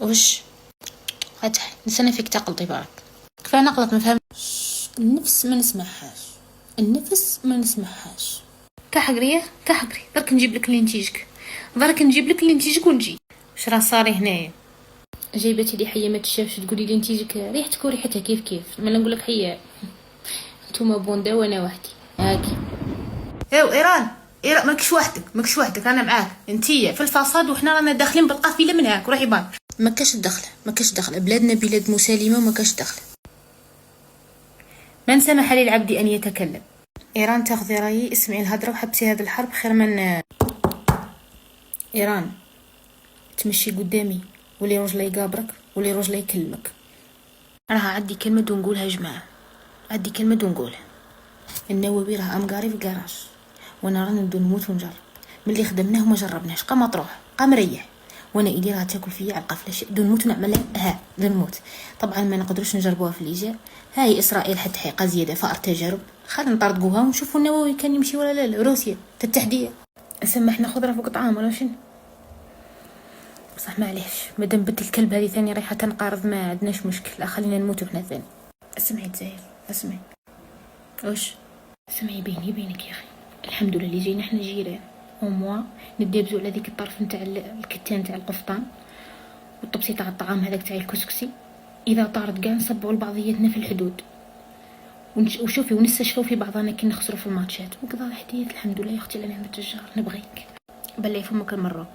وش فتح نسنا فيك تقلطي بارك. كفايه نقلط ما فهم. النفس ما نسمعهاش، النفس ما نسمعهاش. كحقريه كحقري، برك نجيب لك اللي نتيجك، برك نجيب لك اللي نتيجك ونجي. واش راه صاري هنايا؟ جايبتي لي حيه ما تشافش تقولي لي نتيجك ريحتك وريحتها كيف كيف. ما نقول لك حيه نتوما بوندا وانا وحدي هاكي. ايوا ايران ماكش وحدك انا معاك انتيا في الفصاد وحنا رانا داخلين بالقافله من هاك. روحي بان ما كاش دخله بلادنا بلاد مسالمه وما كاش دخله. من سمح للعبد ان يتكلم. ايران تاخذي رايي، اسمعي الهضره وحبسي هذه الحرب خير من ايران تمشي قدامي ولي رجله يقابرك ولي رجله يكلمك. انا عندي كلمه نقولها يا جماعه، عندي كلمه نقولها. النووي راه امقاري في الكراج وانا راني ندو نموت ونجرب. ملي خدمناه وما جربناش قام مطروح قام مريح، وانا ايدي راه تاكل فيا على القفله. دو نموت ونعملها دو نموت. طبعا ما نقدروش نجربوها في الليجا. هاي اسرائيل حد حقيقه زياده فار تجارب. خلينا نطردقوها ونشوفوا النووي كان يمشي ولا لا. روسيا التحديه سمحنا خضره فوق طعام ولا شنو. بصح معليش مادام بنت الكلب هذه ثاني رايحه تنقرض ما عندناش مشكل. لا خلينا نموتوا احنا ثاني. اسمعي تزايل اسمعي. واش سمعي بيني بينك يا اخي، الحمد لله اللي جينا احنا جيران وموا ندابزو على ديك الطرف نتاع الكتان تاع القفطان والطبسي تاع الطعام هذاك تاع الكسكسي. اذا طارت كاع نصبعوا لبعضياتنا في الحدود وشوفي ونستشفوا في بعضنا كي نخسروا في الماتشات وكذا. الحديث الحمد لله يا اختي لنعمة الجار. نبغيك بلي فمك المروك.